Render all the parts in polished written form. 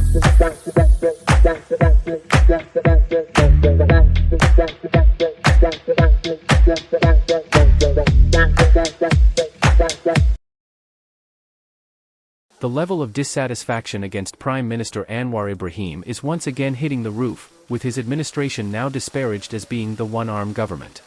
The level of dissatisfaction against Prime Minister Anwar Ibrahim is once again hitting the roof, with his administration now disparaged as being the one-arm government.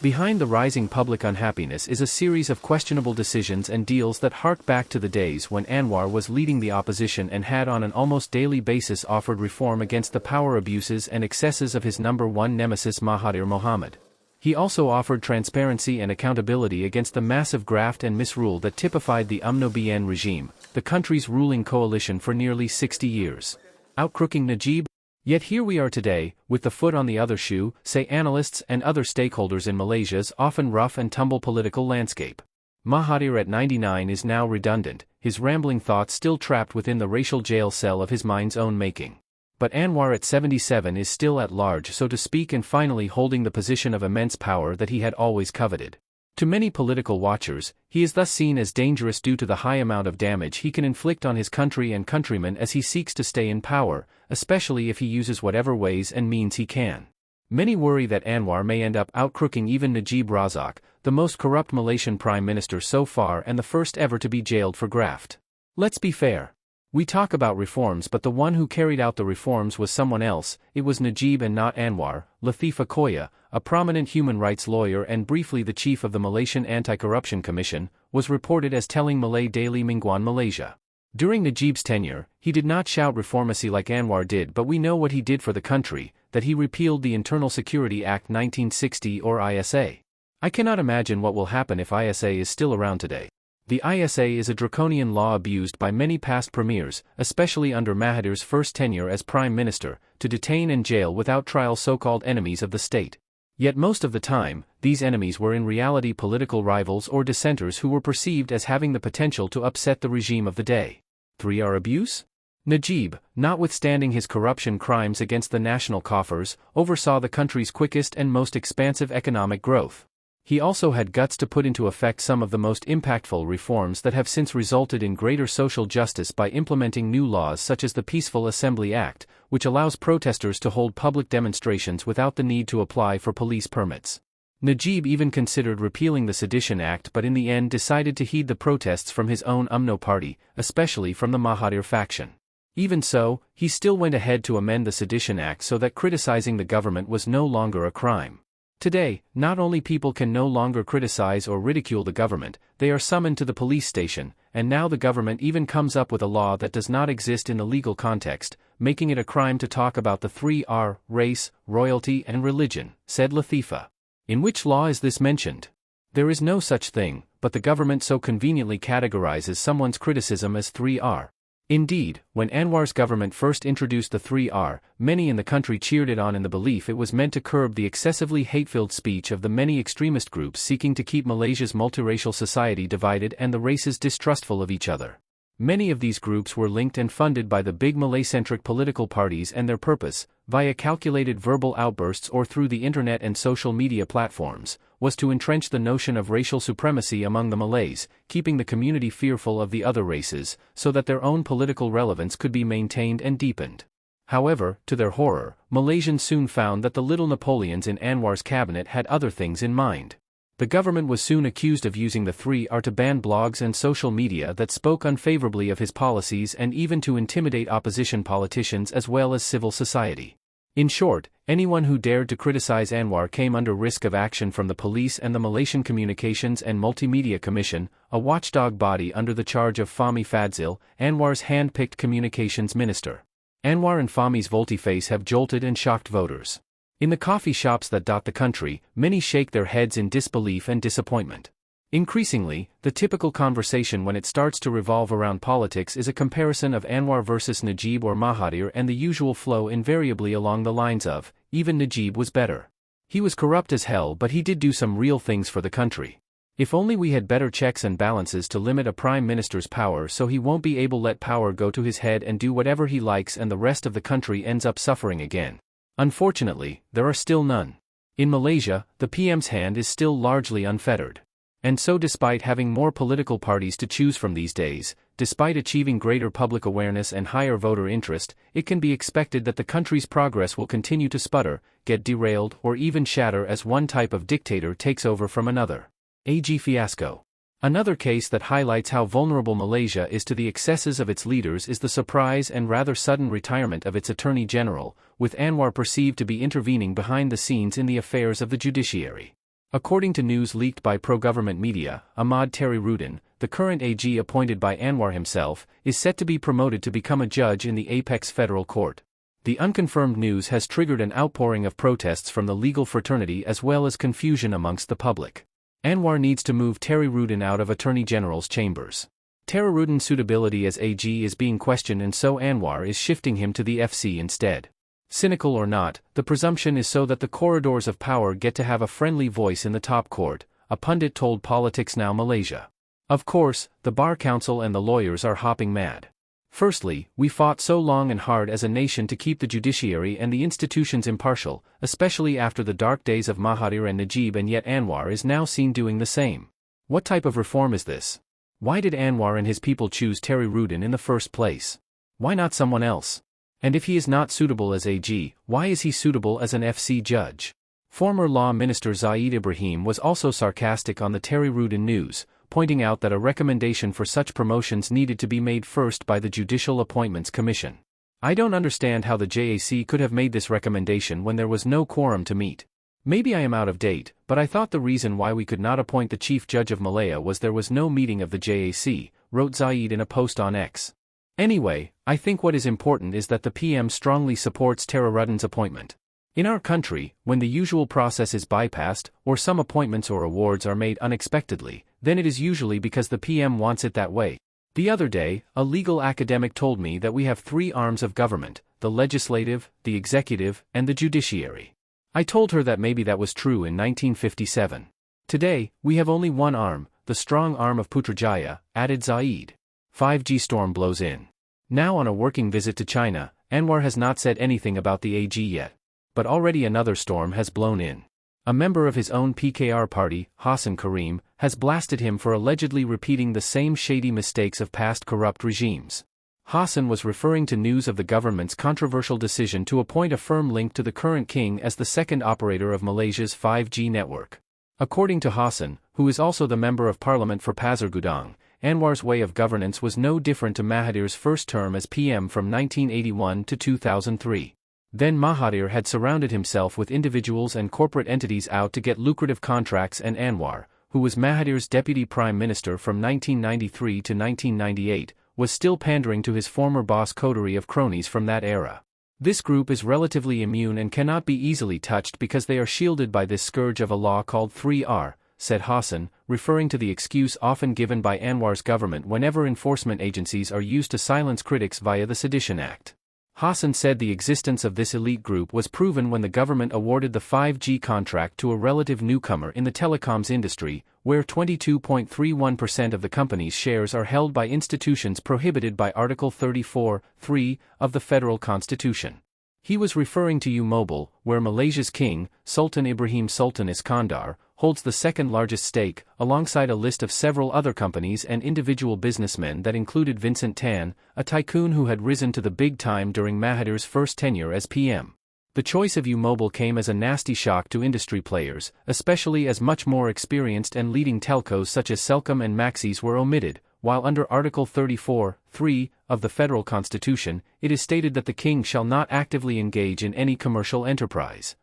Behind the rising public unhappiness is a series of questionable decisions and deals that hark back to the days when Anwar was leading the opposition and had on an almost daily basis offered reform against the power abuses and excesses of his number one nemesis Mahathir Mohamad. He also offered transparency and accountability against the massive graft and misrule that typified the UMNO BN regime, the country's ruling coalition for nearly 60 years. Outcrooking Najib? Yet here we are today, with the foot on the other shoe, say analysts and other stakeholders in Malaysia's often rough and tumble political landscape. Mahathir at 99 is now redundant, his rambling thoughts still trapped within the racial jail cell of his mind's own making. But Anwar at 77 is still at large, so to speak, and finally holding the position of immense power that he had always coveted. To many political watchers, he is thus seen as dangerous due to the high amount of damage he can inflict on his country and countrymen as he seeks to stay in power, especially if he uses whatever ways and means he can. Many worry that Anwar may end up outcrooking even Najib Razak, the most corrupt Malaysian prime minister so far and the first ever to be jailed for graft. Let's be fair. We talk about reforms, but the one who carried out the reforms was someone else. It was Najib and not Anwar. Latifah Koya, a prominent human rights lawyer and briefly the chief of the Malaysian Anti-Corruption Commission, was reported as telling Malay Daily Mingguan Malaysia. During Najib's tenure, he did not shout reformacy like Anwar did, but we know what he did for the country, that he repealed the Internal Security Act 1960 or ISA. I cannot imagine what will happen if ISA is still around today. The ISA is a draconian law abused by many past premiers, especially under Mahathir's first tenure as prime minister, to detain and jail without trial so-called enemies of the state. Yet most of the time, these enemies were in reality political rivals or dissenters who were perceived as having the potential to upset the regime of the day. 3R abuse? Najib, notwithstanding his corruption crimes against the national coffers, oversaw the country's quickest and most expansive economic growth. He also had guts to put into effect some of the most impactful reforms that have since resulted in greater social justice by implementing new laws such as the Peaceful Assembly Act, which allows protesters to hold public demonstrations without the need to apply for police permits. Najib even considered repealing the Sedition Act, but in the end decided to heed the protests from his own UMNO party, especially from the Mahathir faction. Even so, he still went ahead to amend the Sedition Act so that criticizing the government was no longer a crime. Today, not only people can no longer criticize or ridicule the government, they are summoned to the police station, and now the government even comes up with a law that does not exist in the legal context, making it a crime to talk about the 3R, race, royalty and religion, said Latifah. In which law is this mentioned? There is no such thing, but the government so conveniently categorizes someone's criticism as 3R. Indeed, when Anwar's government first introduced the 3R, many in the country cheered it on in the belief it was meant to curb the excessively hate-filled speech of the many extremist groups seeking to keep Malaysia's multiracial society divided and the races distrustful of each other. Many of these groups were linked and funded by the big Malay-centric political parties, and their purpose, via calculated verbal outbursts or through the internet and social media platforms, was to entrench the notion of racial supremacy among the Malays, keeping the community fearful of the other races, so that their own political relevance could be maintained and deepened. However, to their horror, Malaysians soon found that the little Napoleons in Anwar's cabinet had other things in mind. The government was soon accused of using the 3R to ban blogs and social media that spoke unfavorably of his policies and even to intimidate opposition politicians as well as civil society. In short, anyone who dared to criticize Anwar came under risk of action from the police and the Malaysian Communications and Multimedia Commission, a watchdog body under the charge of Fahmi Fadzil, Anwar's hand-picked communications minister. Anwar and Fahmi's volte-face have jolted and shocked voters. In the coffee shops that dot the country, many shake their heads in disbelief and disappointment. Increasingly, the typical conversation when it starts to revolve around politics is a comparison of Anwar versus Najib or Mahathir, and the usual flow invariably along the lines of, even Najib was better. He was corrupt as hell, but he did do some real things for the country. If only we had better checks and balances to limit a prime minister's power so he won't be able to let power go to his head and do whatever he likes and the rest of the country ends up suffering again. Unfortunately, there are still none. In Malaysia, the PM's hand is still largely unfettered. And so despite having more political parties to choose from these days, despite achieving greater public awareness and higher voter interest, it can be expected that the country's progress will continue to sputter, get derailed, or even shatter as one type of dictator takes over from another. AG fiasco. Another case that highlights how vulnerable Malaysia is to the excesses of its leaders is the surprise and rather sudden retirement of its Attorney General, with Anwar perceived to be intervening behind the scenes in the affairs of the judiciary. According to news leaked by pro-government media, Ahmad Terry-Rudin, the current AG appointed by Anwar himself, is set to be promoted to become a judge in the apex federal court. The unconfirmed news has triggered an outpouring of protests from the legal fraternity as well as confusion amongst the public. Anwar needs to move Terry-Rudin out of Attorney General's chambers. Terry-Rudin's suitability as AG is being questioned, and so Anwar is shifting him to the FC instead. Cynical or not, the presumption is so that the corridors of power get to have a friendly voice in the top court, a pundit told Politics Now Malaysia. Of course, the Bar Council and the lawyers are hopping mad. Firstly, we fought so long and hard as a nation to keep the judiciary and the institutions impartial, especially after the dark days of Mahathir and Najib, and yet Anwar is now seen doing the same. What type of reform is this? Why did Anwar and his people choose Terry-Rudin in the first place? Why not someone else? And if he is not suitable as AG, why is he suitable as an FC judge? Former Law Minister Zaid Ibrahim was also sarcastic on the Terry-Rudin news, pointing out that a recommendation for such promotions needed to be made first by the Judicial Appointments Commission. I don't understand how the JAC could have made this recommendation when there was no quorum to meet. Maybe I am out of date, but I thought the reason why we could not appoint the Chief Judge of Malaya was there was no meeting of the JAC, wrote Zaid in a post on X. Anyway, I think what is important is that the PM strongly supports Terry-Rudin's appointment. In our country, when the usual process is bypassed, or some appointments or awards are made unexpectedly, then it is usually because the PM wants it that way. The other day, a legal academic told me that we have three arms of government: the legislative, the executive, and the judiciary. I told her that maybe that was true in 1957. Today, we have only one arm, the strong arm of Putrajaya, added Zaid. 5G storm blows in. Now on a working visit to China, Anwar has not said anything about the AG yet. But already another storm has blown in. A member of his own PKR party, Hassan Karim, has blasted him for allegedly repeating the same shady mistakes of past corrupt regimes. Hassan was referring to news of the government's controversial decision to appoint a firm linked to the current king as the second operator of Malaysia's 5G network. According to Hassan, who is also the Member of Parliament for Pasir Gudang, Anwar's way of governance was no different to Mahathir's first term as PM from 1981 to 2003. Then Mahathir had surrounded himself with individuals and corporate entities out to get lucrative contracts, and Anwar, who was Mahathir's deputy prime minister from 1993 to 1998, was still pandering to his former boss coterie of cronies from that era. This group is relatively immune and cannot be easily touched because they are shielded by this scourge of a law called 3R, said Hassan, referring to the excuse often given by Anwar's government whenever enforcement agencies are used to silence critics via the Sedition Act. Hassan said the existence of this elite group was proven when the government awarded the 5G contract to a relative newcomer in the telecoms industry, where 22.31% of the company's shares are held by institutions prohibited by Article 34(3) of the Federal Constitution. He was referring to U-Mobile, where Malaysia's king, Sultan Ibrahim Sultan Iskandar, holds the second largest stake, alongside a list of several other companies and individual businessmen that included Vincent Tan, a tycoon who had risen to the big time during Mahathir's first tenure as PM. The choice of U-Mobile came as a nasty shock to industry players, especially as much more experienced and leading telcos such as Celcom and Maxis were omitted, while under Article 34(3) of the Federal Constitution, it is stated that the king shall not actively engage in any commercial enterprise.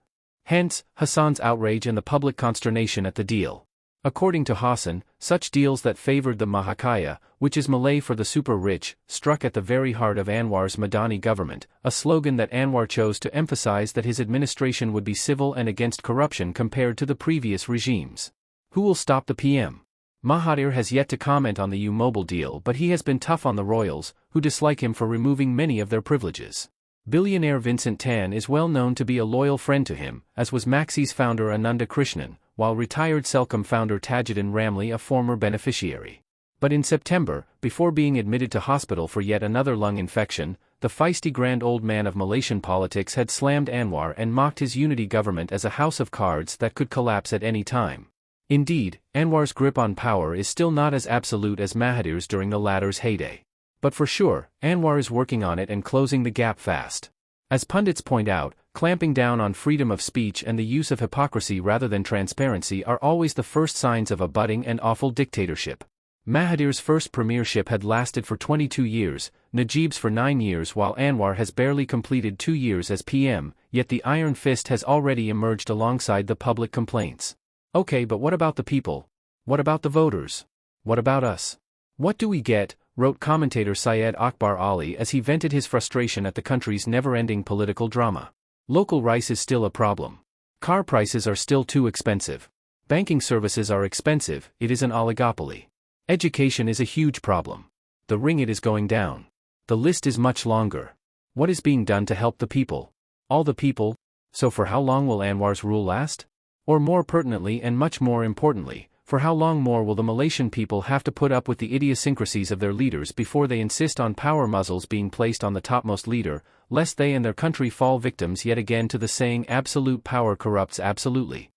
Hence, Hassan's outrage and the public consternation at the deal. According to Hassan, such deals that favored the Mahakaya, which is Malay for the super rich, struck at the very heart of Anwar's Madani government, a slogan that Anwar chose to emphasize that his administration would be civil and against corruption compared to the previous regimes. Who will stop the PM? Mahathir has yet to comment on the U-Mobile deal, but he has been tough on the royals, who dislike him for removing many of their privileges. Billionaire Vincent Tan is well known to be a loyal friend to him, as was Maxis founder Ananda Krishnan, while retired Celcom founder Tajuddin Ramli a former beneficiary. But in September, before being admitted to hospital for yet another lung infection, the feisty grand old man of Malaysian politics had slammed Anwar and mocked his unity government as a house of cards that could collapse at any time. Indeed, Anwar's grip on power is still not as absolute as Mahathir's during the latter's heyday. But for sure, Anwar is working on it and closing the gap fast. As pundits point out, clamping down on freedom of speech and the use of hypocrisy rather than transparency are always the first signs of a budding and awful dictatorship. Mahathir's first premiership had lasted for 22 years, Najib's for 9 years, while Anwar has barely completed 2 years as PM, yet the iron fist has already emerged alongside the public complaints. Okay, but what about the people? What about the voters? What about us? What do we get? Wrote commentator Syed Akbar Ali as he vented his frustration at the country's never-ending political drama. Local rice is still a problem. Car prices are still too expensive. Banking services are expensive, it is an oligopoly. Education is a huge problem. The ringgit is going down. The list is much longer. What is being done to help the people? All the people? So for how long will Anwar's rule last? Or more pertinently and much more importantly, for how long more will the Malaysian people have to put up with the idiosyncrasies of their leaders before they insist on power muzzles being placed on the topmost leader, lest they and their country fall victims yet again to the saying absolute power corrupts absolutely?